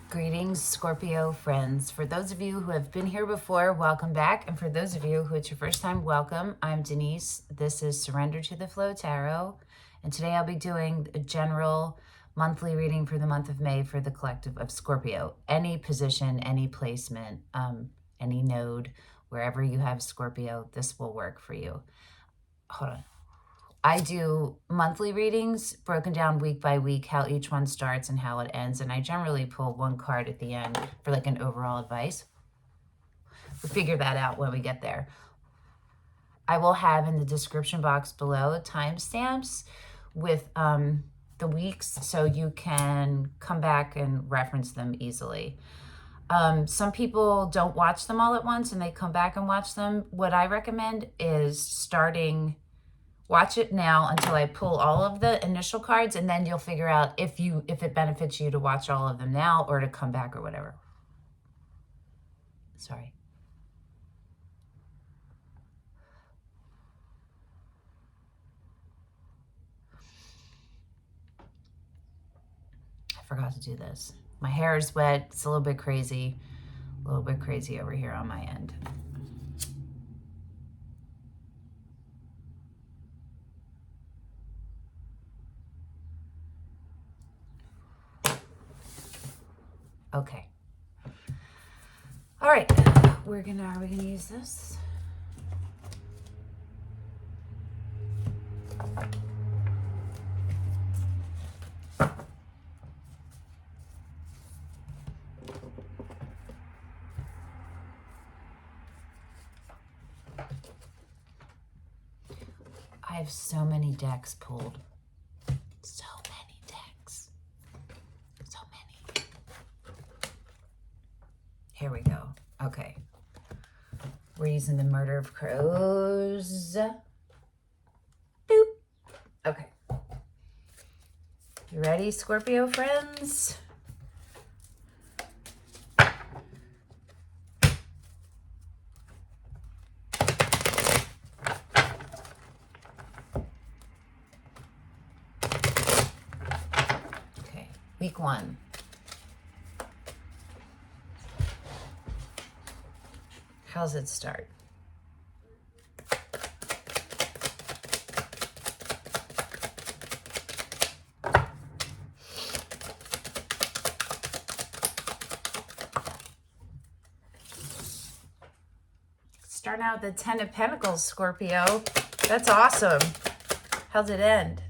Greetings, Scorpio friends. For those of you who have been here before, welcome back. And for those of you who it's your first time, welcome. I'm Denise. This is Surrender to the Flow Tarot. And today I'll be doing a general monthly reading for the month of May for the collective of Scorpio. Any position, any placement, any node, wherever you have Scorpio, this will work for you. Hold on. I do monthly readings broken down week by week, how each one starts and how it ends. And I generally pull one card at the end for like an overall advice. We'll figure that out when we get there. I will have in the description box below timestamps with the weeks so you can come back and reference them easily. Some people don't watch them all at once and they come back and watch them. What I recommend is watch it now until I pull all of the initial cards, and then you'll figure out if it benefits you to watch all of them now or to come back or whatever. Sorry. I forgot to do this. My hair is wet. It's a little bit crazy over here on my end. Okay. All right. Are we gonna use this? I have so many decks pulled. So many decks. So many. Here we go. Okay. We're using the Murder of Crows. Boop. Okay. You ready, Scorpio friends? Okay. Week 1. How's it start? Starting out with the 10 of Pentacles, Scorpio. That's awesome. How's it end?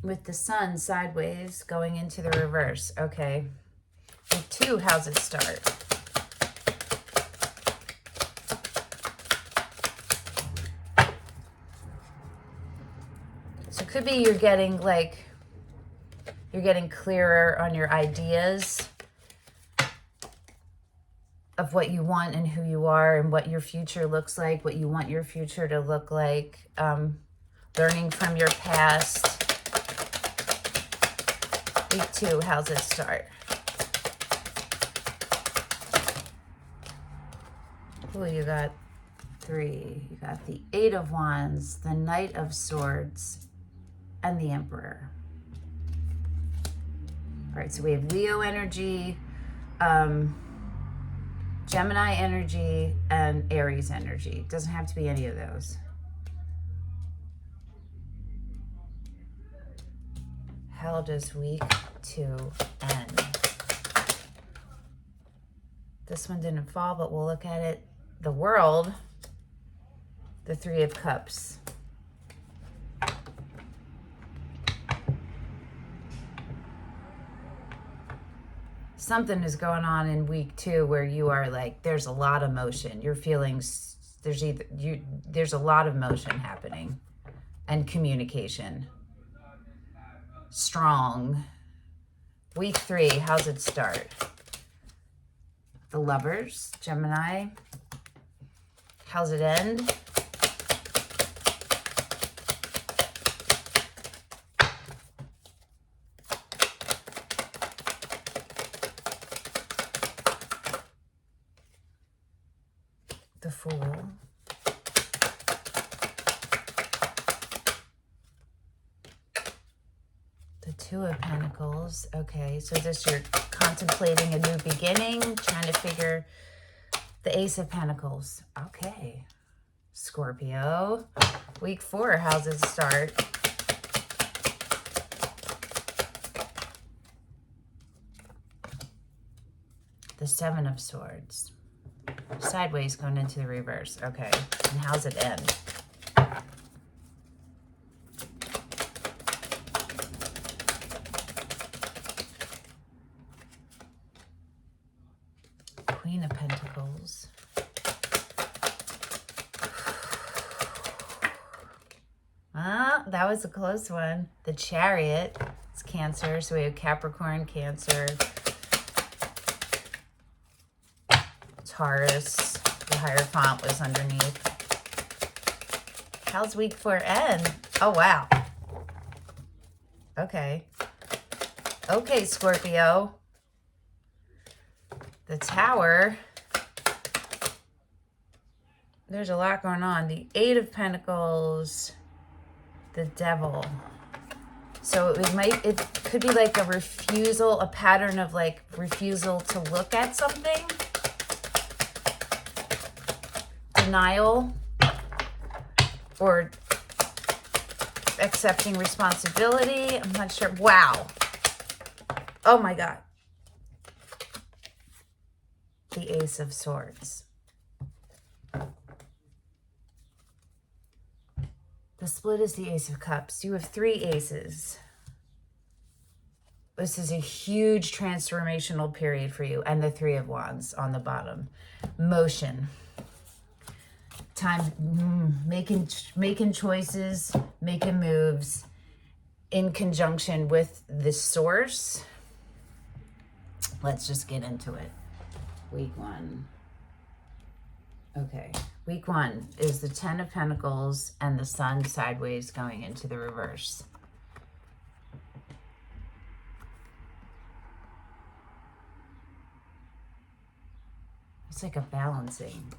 With the Sun sideways going into the reverse. Okay. Week 2, how's it start? So it could be you're getting clearer on your ideas of what you want and who you are and what your future looks like, what you want your future to look like, learning from your past. Week 2, how's it start? Oh, you got 3. You got the 8 of Wands, the Knight of Swords, and the Emperor. All right, so we have Leo energy, Gemini energy, and Aries energy. It doesn't have to be any of those. How does week 2 end? This one didn't fall, but we'll look at it. The World, the 3 of Cups. Something is going on in week 2 where you are like, there's a lot of motion. Your feelings, there's a lot of motion happening and communication. Strong. Week 3, how's it start? The Lovers, Gemini. How's it end? The Fool. The Two of Pentacles. Okay, so this you're contemplating a new beginning, trying to figure the Ace of Pentacles. Okay. Scorpio. Week 4, how's it start? The Seven of Swords. Sideways going into the reverse. Okay. And how's it end? Queen of Pentacles. Ah, that was a close one. The Chariot. It's Cancer. So we have Capricorn, Cancer, Taurus. The Hierophant was underneath. How's week 4 end? Oh, wow. Okay. Okay, Scorpio. The Tower. There's a lot going on. The Eight of Pentacles. The Devil. So it could be like a refusal, a pattern of like refusal to look at something. Denial. Or accepting responsibility. I'm not sure. Wow. Oh my God. The Ace of Swords. The split is the Ace of Cups. You have 3 aces. This is a huge transformational period for you. And the 3 of Wands on the bottom. Motion. Time making choices, making moves in conjunction with the source. Let's just get into it. Week 1. Okay. Week 1 is the Ten of Pentacles and the Sun sideways going into the reverse. It's like a balancing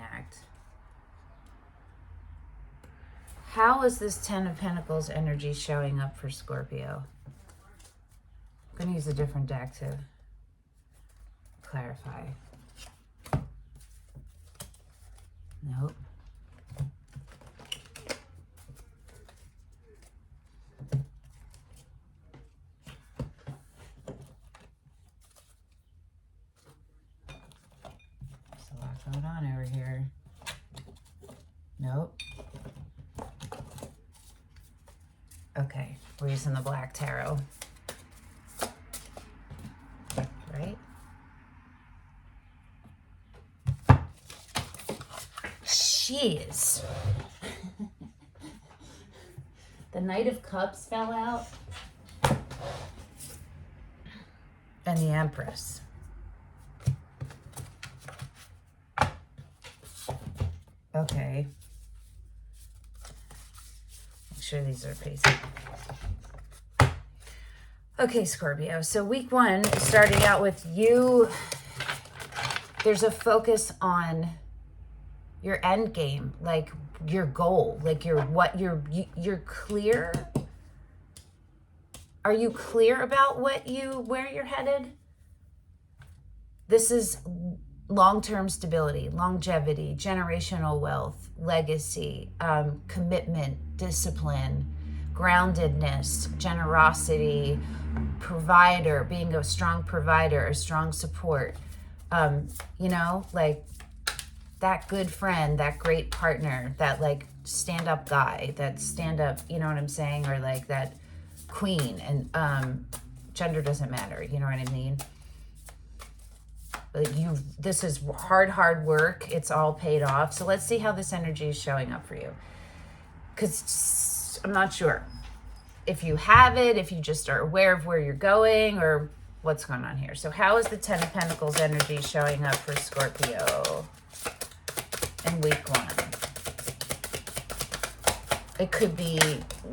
act. How is this Ten of Pentacles energy showing up for Scorpio? I'm going to use a different deck to clarify. Nope. There's a lot going on over here. Nope. Okay, we're using the Black Tarot. Right? Jeez. The Knight of Cups fell out. And the Empress. Okay. Make sure these are facing. Okay, Scorpio. So week 1, starting out with you, there's a focus on your end game, like your goal, like you're clear. Are you clear about where you're headed? This is long-term stability, longevity, generational wealth, legacy, commitment, discipline, groundedness, generosity, provider, being a strong provider, a strong support, like that good friend, that great partner, that like stand-up guy, that stand-up, you know what I'm saying? Or like that queen, and gender doesn't matter, you know what I mean? Like this is hard work. It's all paid off. So let's see how this energy is showing up for you. Because I'm not sure if you have it, if you just are aware of where you're going or what's going on here. So how is the Ten of Pentacles energy showing up for Scorpio in week 1? It could be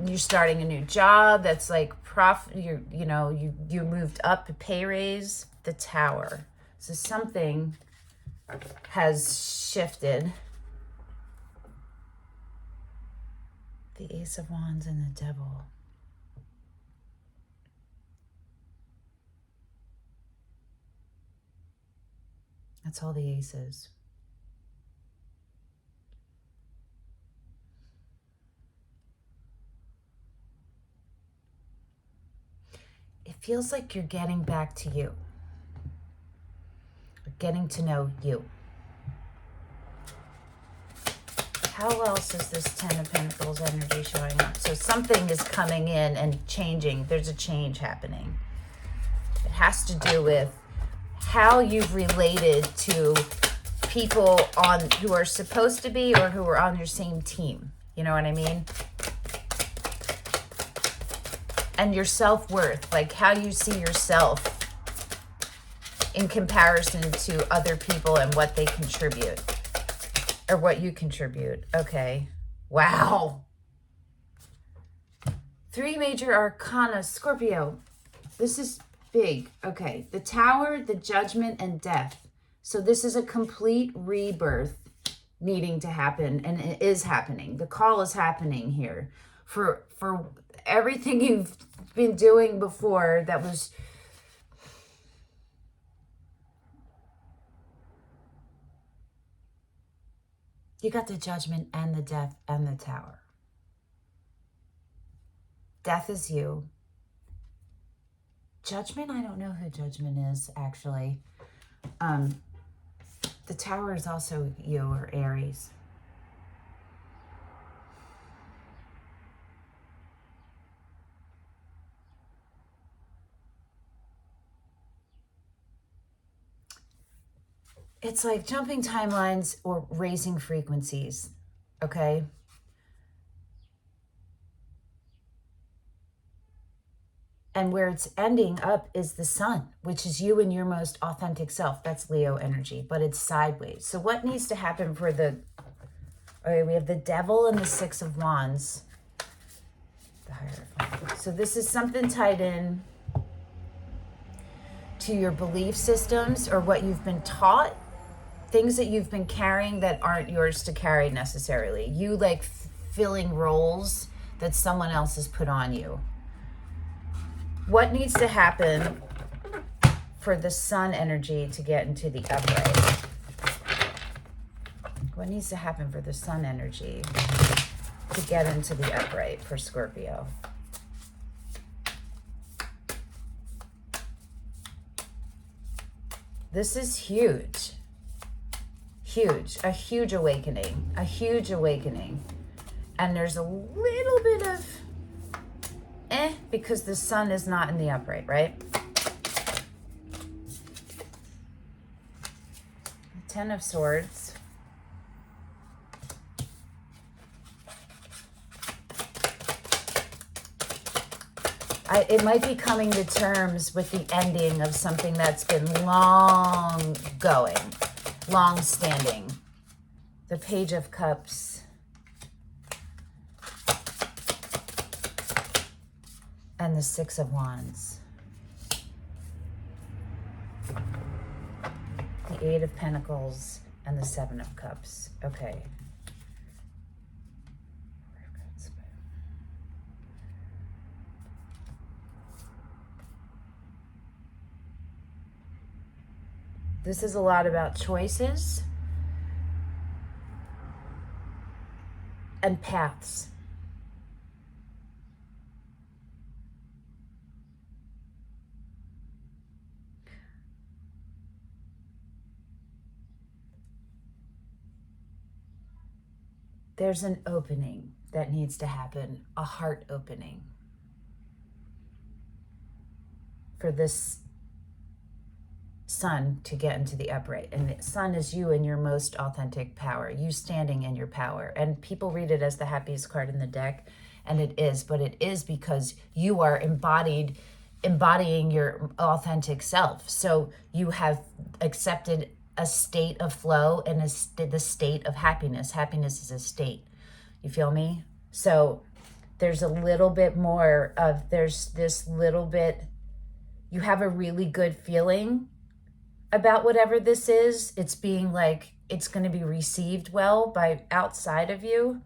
you're starting a new job that's like you moved up, a pay raise, the Tower. So something has shifted. The Ace of Wands and the Devil. That's all the aces. It feels like you're getting back to you. Getting to know you. How else is this Ten of Pentacles energy showing up? So something is coming in and changing. There's a change happening. It has to do with how you've related to people who are supposed to be or who are on your same team. You know what I mean? And your self-worth, like how you see yourself in comparison to other people and what they contribute or what you contribute. Okay. Wow. 3 major arcana, Scorpio. This is big. Okay. The Tower, the Judgment, and Death. So this is a complete rebirth needing to happen, and it is happening. The call is happening here for everything you've been doing before that was you got the Judgment and the Death and the Tower. Death is you. Judgment, I don't know who Judgment is, actually. The Tower is also you, or Aries. It's like jumping timelines or raising frequencies, okay? And where it's ending up is the Sun, which is you and your most authentic self. That's Leo energy, but it's sideways. So what needs to happen for the... Okay, we have the Devil and the Six of Wands. The Hierophant. So this is something tied in to your belief systems or what you've been taught. Things that you've been carrying that aren't yours to carry necessarily. You like filling roles that someone else has put on you. What needs to happen for the Sun energy to get into the upright? What needs to happen for the Sun energy to get into the upright for Scorpio? This is huge. Huge. A huge awakening. A huge awakening. And there's a little bit of because the Sun is not in the upright, right? Ten of Swords. It might be coming to terms with the ending of something that's been long going, long standing. The Page of Cups. And the Six of Wands. The Eight of Pentacles and the Seven of Cups. Okay. This is a lot about choices and paths. There's an opening that needs to happen, a heart opening for this Sun to get into the upright. And the Sun is you in your most authentic power, you standing in your power. And people read it as the happiest card in the deck, and it is, but it is because you are embodying your authentic self. So you have accepted a state of flow and the state of happiness. Happiness is a state. You feel me? So there's a little bit more of, there's this little bit, you have a really good feeling about whatever this is. It's being like, it's going to be received well by outside of you,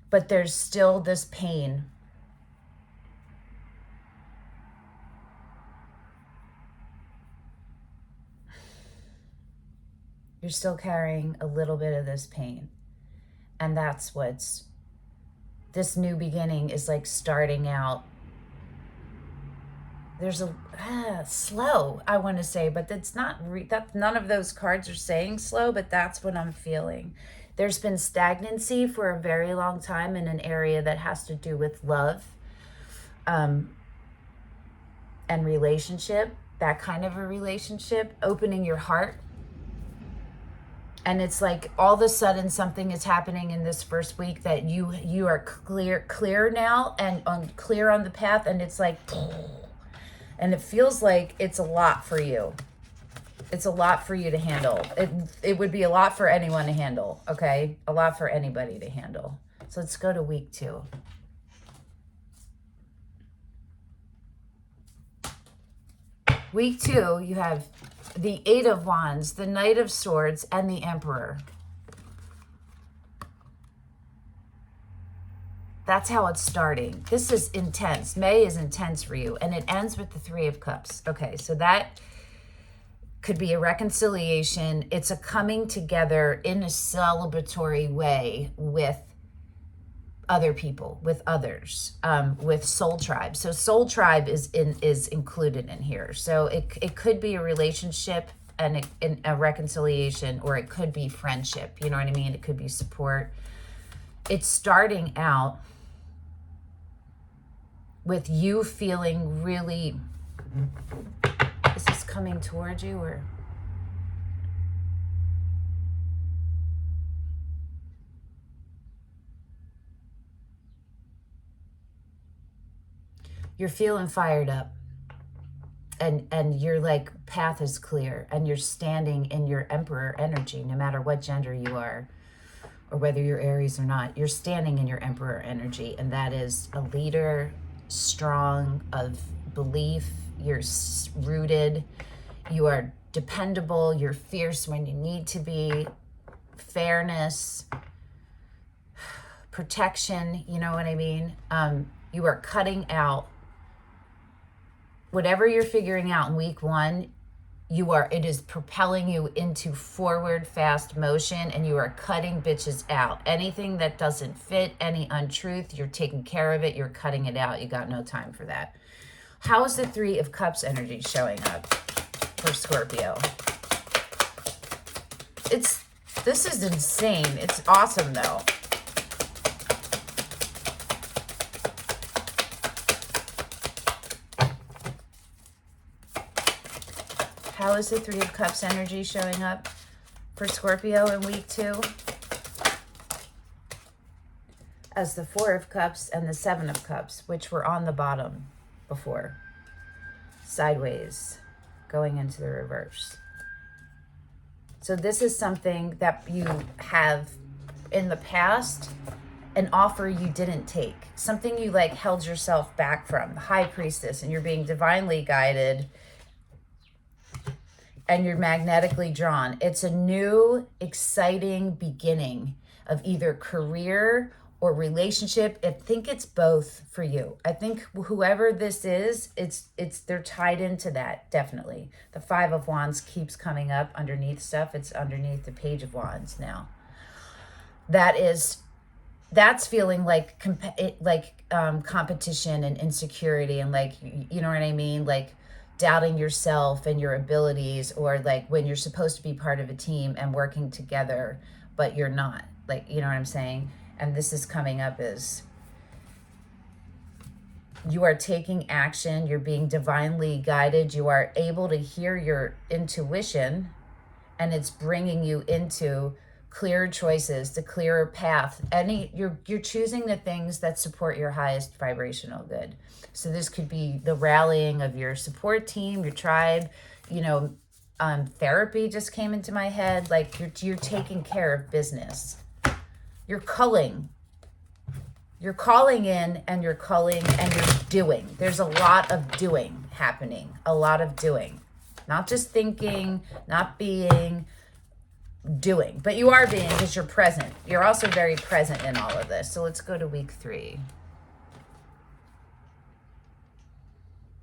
but there's still this pain. You're still carrying a little bit of this pain. And that's this new beginning is like starting out. There's a slow, I want to say, but that's not, none of those cards are saying slow, but that's what I'm feeling. There's been stagnancy for a very long time in an area that has to do with love and relationship, that kind of a relationship, opening your heart. And it's like all of a sudden something is happening in this first week that you are clear now and clear on the path, and it's like, and it feels like it's a lot for you. It's a lot for you to handle. It would be a lot for anyone to handle, okay? A lot for anybody to handle. So let's go to week 2. Week 2, you have the 8 of Wands, the Knight of Swords, and the Emperor. That's how it's starting. This is intense. May is intense for you, and it ends with the 3 of Cups. Okay, so that could be a reconciliation. It's a coming together in a celebratory way with other people, with others, with Soul Tribe. So Soul Tribe is included in here. So it could be a relationship and a reconciliation, or it could be friendship. You know what I mean? It could be support. It's starting out with you feeling really, is this coming towards you, or? You're feeling fired up, and your like path is clear, and you're standing in your Emperor energy, no matter what gender you are, or whether you're Aries or not. You're standing in your Emperor energy, and that is a leader, strong, of belief. You're rooted. You are dependable. You're fierce when you need to be. Fairness, protection. You know what I mean? You are cutting out whatever you're figuring out in week 1. It is propelling you into forward fast motion, and you are cutting bitches out. Anything that doesn't fit, any untruth, you're taking care of it. You're cutting it out. You got no time for that. How is the 3 of Cups energy showing up for Scorpio? This is insane. It's awesome though. How is the 3 of Cups energy showing up for Scorpio in week 2? As the 4 of Cups and the 7 of Cups, which were on the bottom before. Sideways, going into the reverse. So this is something that you have in the past, an offer you didn't take. Something you like held yourself back from. The High Priestess, and you're being divinely guided, and you're magnetically drawn. It's a new, exciting beginning of either career or relationship. I think it's both for you. I think whoever this is, they're tied into that, definitely. The 5 of Wands keeps coming up underneath stuff. It's underneath the Page of Wands now. That's feeling like competition and insecurity, and like, you know what I mean? Like doubting yourself and your abilities, or like when you're supposed to be part of a team and working together, but you're not. Like, you know what I'm saying? And this is coming up as you are taking action. You're being divinely guided. You are able to hear your intuition, and it's bringing you into clearer choices, the clearer path. You're choosing the things that support your highest vibrational good. So this could be the rallying of your support team, your tribe. Therapy just came into my head. Like you're taking care of business. You're culling in, and you're culling, and you're doing. There's a lot of doing happening. A lot of doing. Not just thinking, not being, doing. But you are being, because you're present. You're also very present in all of this. So let's go to week 3.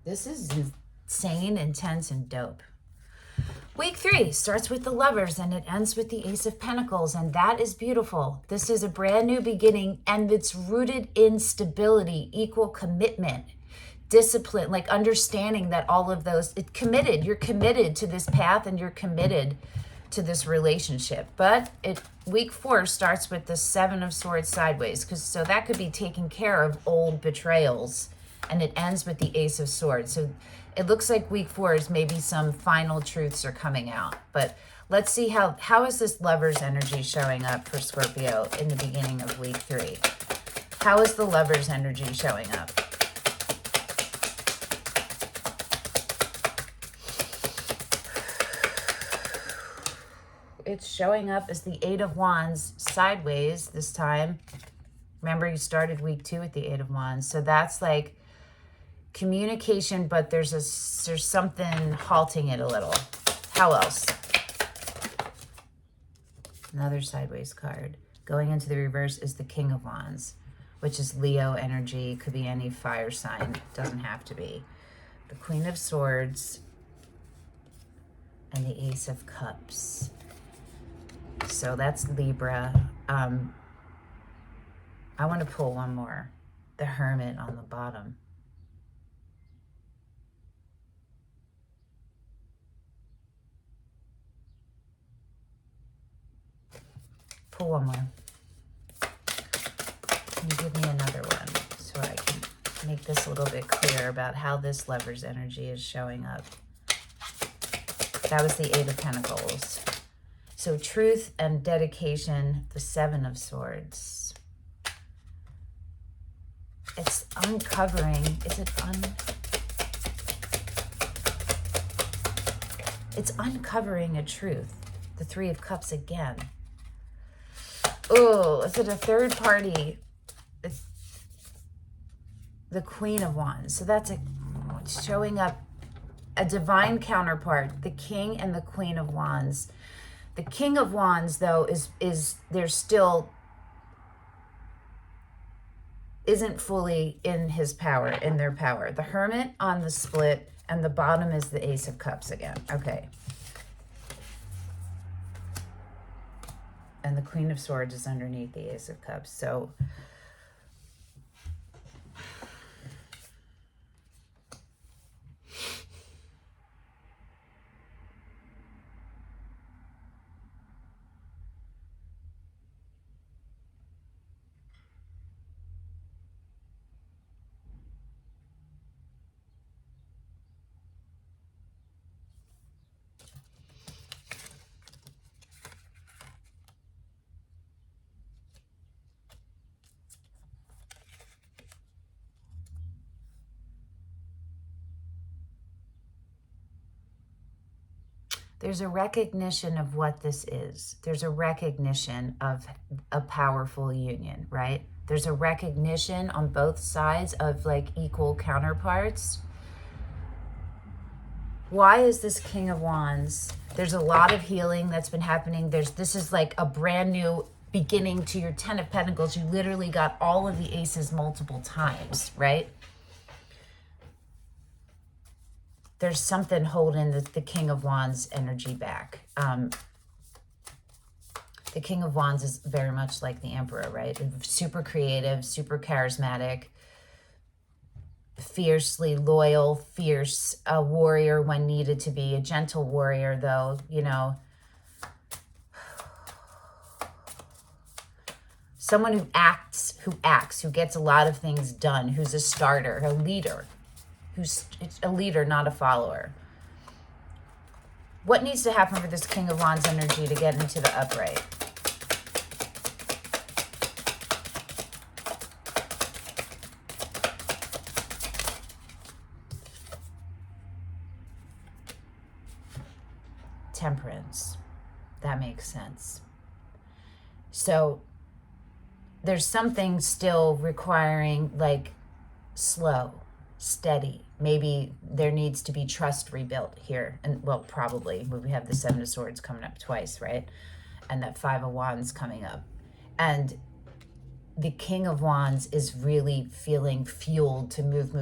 This is insane, intense, and dope. Week 3 starts with the Lovers and it ends with the Ace of Pentacles, and that is beautiful. This is a brand new beginning, and it's rooted in stability, equal commitment, discipline, like understanding that all of those, you're committed to this path and you're committed to this relationship. But week 4 starts with the Seven of Swords sideways, so that could be taking care of old betrayals, and it ends with the Ace of Swords. So it looks like week 4 is maybe some final truths are coming out. But let's see how is this Lover's energy showing up for Scorpio in the beginning of week 3. How is the Lover's energy showing up? It's showing up as the Eight of Wands sideways this time. Remember, you started week 2 with the Eight of Wands. So that's like communication, but there's something halting it a little. How else? Another sideways card. Going into the reverse is the King of Wands, which is Leo energy. Could be any fire sign. Doesn't have to be. The Queen of Swords and the Ace of Cups. So that's Libra. I want to pull one more. The Hermit on the bottom. Pull one more. Can you give me another one so I can make this a little bit clearer about how this Lover's energy is showing up? That was the Eight of Pentacles. So truth and dedication, the Seven of Swords. It's uncovering. It's uncovering a truth. The Three of Cups again. Oh, is it a third party? It's the Queen of Wands. So that's showing up a divine counterpart, the King and the Queen of Wands. The King of Wands, though, there's still isn't fully in his power, in their power. The Hermit on the split, and the bottom is the Ace of Cups again. Okay. And the Queen of Swords is underneath the Ace of Cups. So there's a recognition of what this is. There's a recognition of a powerful union, right? There's a recognition on both sides of like equal counterparts. Why is this King of Wands? There's a lot of healing that's been happening. This is like a brand new beginning to your Ten of Pentacles. You literally got all of the aces multiple times, right? There's something holding the King of Wands energy back. The King of Wands is very much like the Emperor, right? Super creative, super charismatic, fiercely loyal, fierce, a warrior when needed to be, a gentle warrior though, you know. Someone who acts, who gets a lot of things done, who's a starter, a leader. Who's a leader, not a follower. What needs to happen for this King of Wands energy to get into the upright? Temperance. That makes sense. So there's something still requiring like slow, steady. Maybe there needs to be trust rebuilt here. And well, probably we have the Seven of Swords coming up twice, right? And that Five of Wands coming up. And the King of Wands is really feeling fueled to move.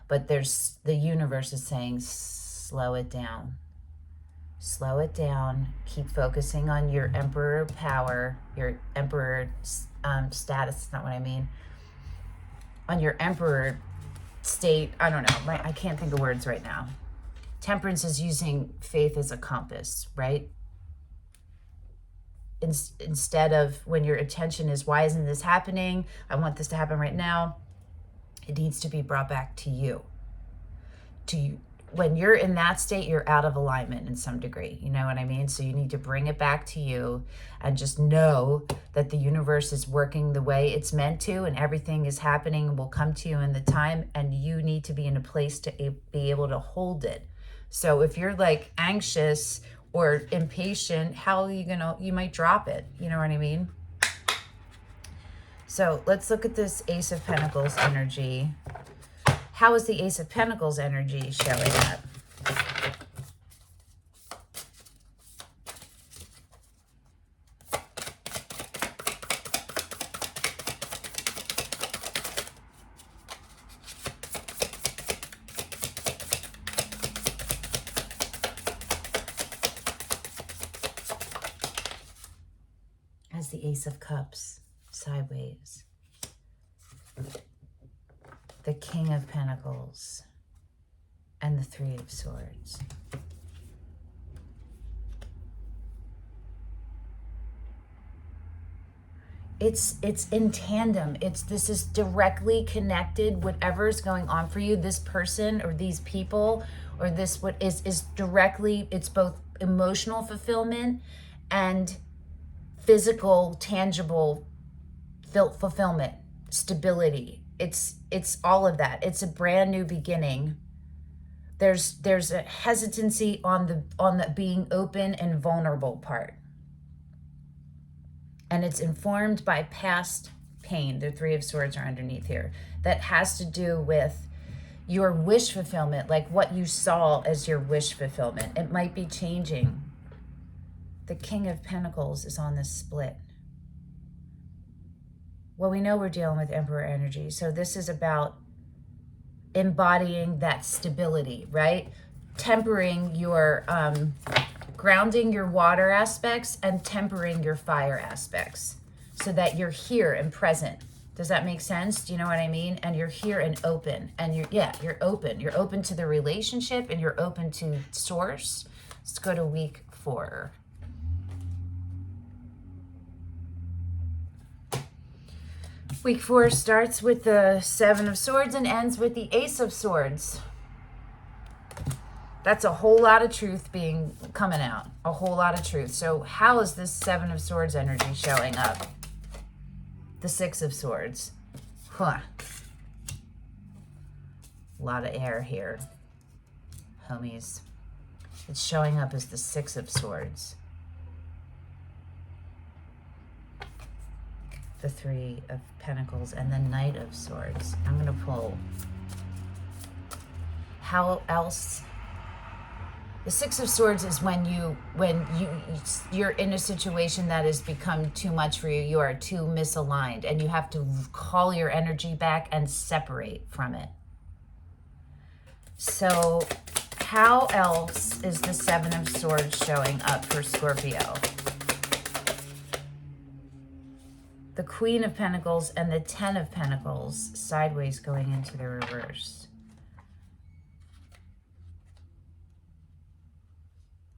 but the universe is saying, slow it down. Slow it down. Keep focusing on your emperor power, your emperor status. Not what I mean. On your emperor state. I don't know. I can't think of words right now. Temperance is using faith as a compass, right? Instead of when your attention is, why isn't this happening? I want this to happen right now. It needs to be brought back to you. When you're in that state, you're out of alignment in some degree. You know what I mean? So you need to bring it back to you and just know that the universe is working the way it's meant to, and everything is happening and will come to you in the time, and you need to be in a place to be able to hold it. So if you're like anxious or impatient, how are you might drop it. You know what I mean? So let's look at this Ace of Pentacles energy. How is the Ace of Pentacles energy showing up? As the Ace of Cups, sideways. The King of Pentacles and the Three of Swords. It's in tandem. This is directly connected. Whatever's going on for you, this person or these people or this what is directly, it's both emotional fulfillment and physical, tangible fulfillment, stability. It's all of that. It's a brand new beginning. There's a hesitancy on the being open and vulnerable part. And it's informed by past pain. The Three of Swords are underneath here. That has to do with your wish fulfillment, like what you saw as your wish fulfillment. It might be changing. The King of Pentacles is on this split. Well, we know we're dealing with Emperor energy. So this is about embodying that stability, right? Tempering your, grounding your water aspects and tempering your fire aspects so that you're here and present. Does that make sense? Do you know what I mean? And you're here and open. And you're open. You're open to the relationship and you're open to source. Let's go to week 4. Week 4 starts with the Seven of Swords and ends with the Ace of Swords. That's a whole lot of truth coming out. A whole lot of truth. So how is this Seven of Swords energy showing up? The Six of Swords. A lot of air here, homies. It's showing up as the Six of Swords. The Three of Pentacles and the Knight of Swords. I'm going to pull. How else? The Six of Swords is when you're in a situation that has become too much for you. You are too misaligned and you have to call your energy back and separate from it. So how else is the Seven of Swords showing up for Scorpio? The Queen of Pentacles and the Ten of Pentacles sideways going into the reverse.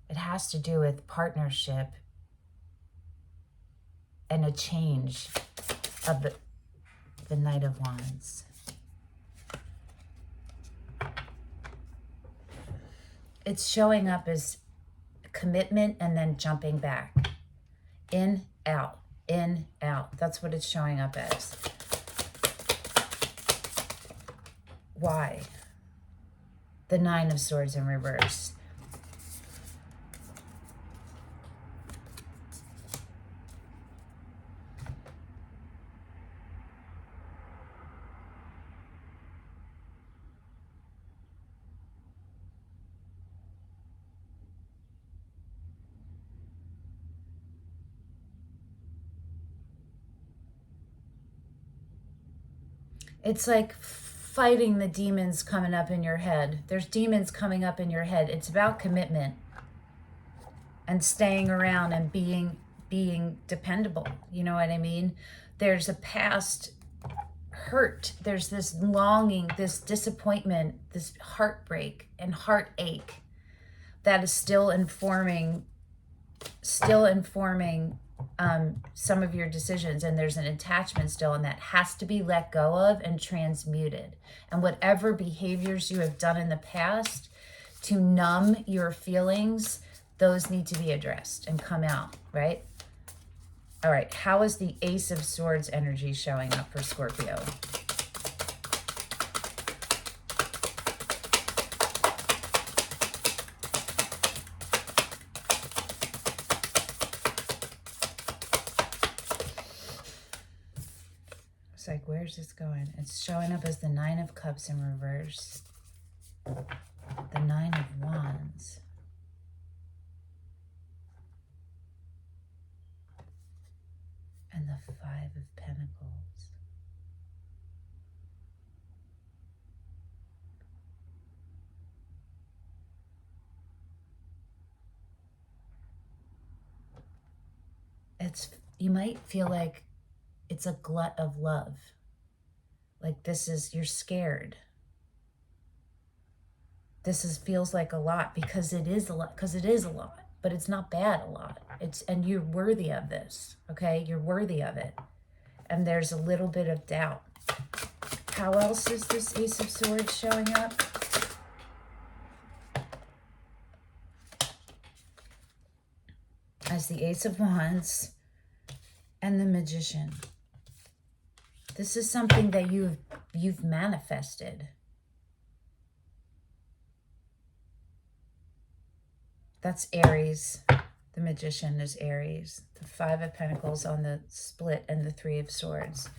It has to do with partnership and a change of the Knight of Wands. It's showing up as commitment and then jumping back. In, out. In, out. That's what it's showing up as. Why? The Nine of Swords in reverse. It's like fighting the demons coming up in your head. There's demons coming up in your head. It's about commitment and staying around and being dependable. You know what I mean? There's a past hurt. There's this longing, this disappointment, this heartbreak and heartache that is still informing some of your decisions, and there's an attachment still, and that has to be let go of and transmuted. And whatever behaviors you have done in the past to numb your feelings, those need to be addressed and come out, right? All right, how is the Ace of Swords energy showing up for Scorpio? It's like, where's this going? It's showing up as the Nine of Cups in reverse. The Nine of Wands. And the Five of Pentacles. You might feel like it's a glut of love. Like you're scared. Feels like a lot because it is a lot, but it's not bad a lot. And you're worthy of this, okay? You're worthy of it. And there's a little bit of doubt. How else is this Ace of Swords showing up? As the Ace of Wands and the Magician. This is something that you've manifested. That's Aries. The Magician is Aries. The Five of Pentacles on the split and the Three of Swords.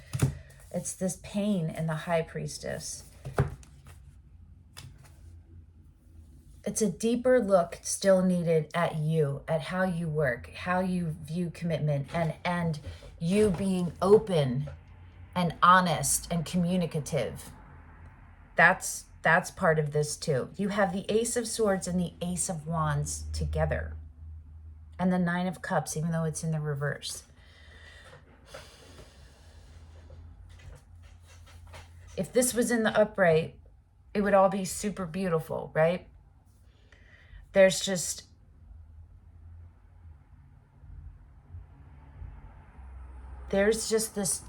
It's this pain in the High Priestess. It's a deeper look still needed at you, at how you work, how you view commitment, and you being open and honest and communicative. That's part of this too. You have the Ace of Swords and the Ace of Wands together. And the Nine of Cups, even though it's in the reverse. If this was in the upright, it would all be super beautiful, right? There's just this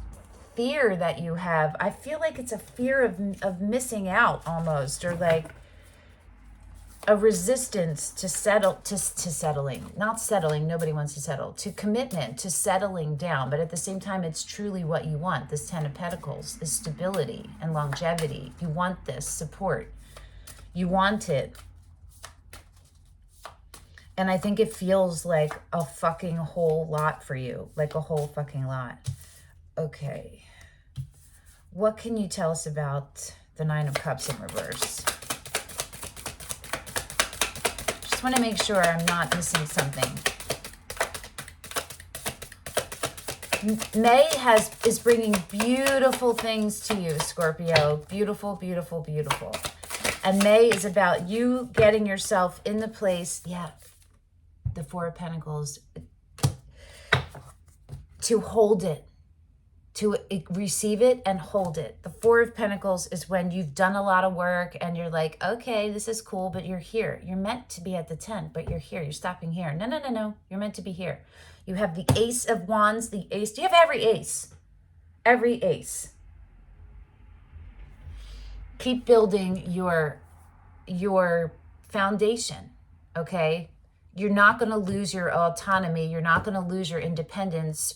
fear that you have. I feel like it's a fear of missing out almost, or like a resistance to settling. Not settling, nobody wants to settle. To commitment, to settling down. But at the same time, it's truly what you want. This Ten of Pentacles is stability and longevity. You want this support. You want it. And I think it feels like a fucking whole lot for you. Like a whole fucking lot. Okay. What can you tell us about the Nine of Cups in reverse? Just want to make sure I'm not missing something. May is bringing beautiful things to you, Scorpio. Beautiful, beautiful, beautiful. And May is about you getting yourself in the place, the Four of Pentacles, to hold it, to receive it and hold it. The Four of Pentacles is when you've done a lot of work and you're like, okay, this is cool, but you're here. You're meant to be at the 10, but you're here. You're stopping here. No. You're meant to be here. You have the Ace of Wands, the Ace. You have every ace. Every ace. Keep building your foundation, okay? You're not going to lose your autonomy. You're not going to lose your independence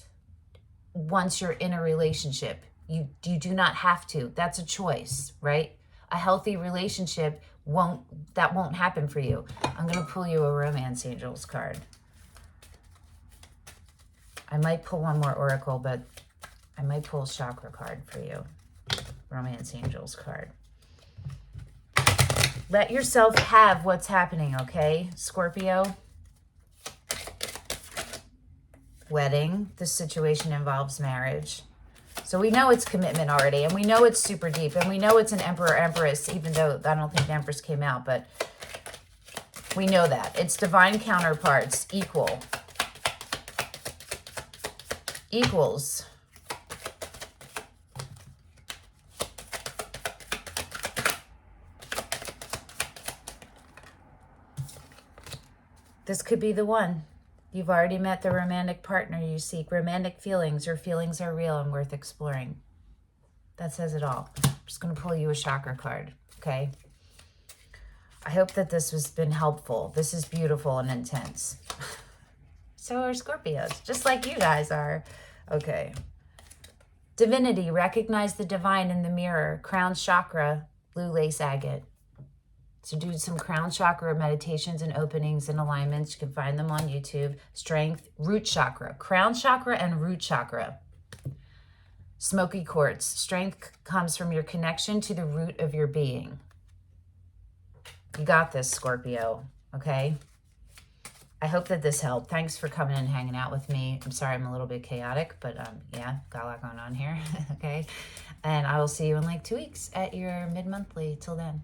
once you're in a relationship. You do not have to. That's a choice, right? A healthy relationship won't happen for you. I'm going to pull you a Romance Angels card. I might pull one more Oracle, but I might pull a Chakra card for you. Romance Angels card. Let yourself have what's happening, okay, Scorpio? Wedding. This situation involves marriage. So we know it's commitment already, and we know it's super deep, and we know it's an Emperor Empress, even though I don't think the Empress came out, but we know that. It's divine counterparts, equal. Equals. This could be the one. You've already met the romantic partner you seek. Romantic feelings. Your feelings are real and worth exploring. That says it all. I'm just going to pull you a chakra card, okay? I hope that this has been helpful. This is beautiful and intense. So are Scorpios, just like you guys are. Okay. Divinity. Recognize the divine in the mirror. Crown chakra. Blue lace agate. So do some crown chakra meditations and openings and alignments. You can find them on YouTube. Strength, root chakra, crown chakra and root chakra. Smoky quartz. Strength comes from your connection to the root of your being. You got this, Scorpio, okay? I hope that this helped. Thanks for coming and hanging out with me. I'm sorry I'm a little bit chaotic, but yeah, got a lot going on here, okay? And I will see you in like 2 weeks at your mid-monthly. Till then.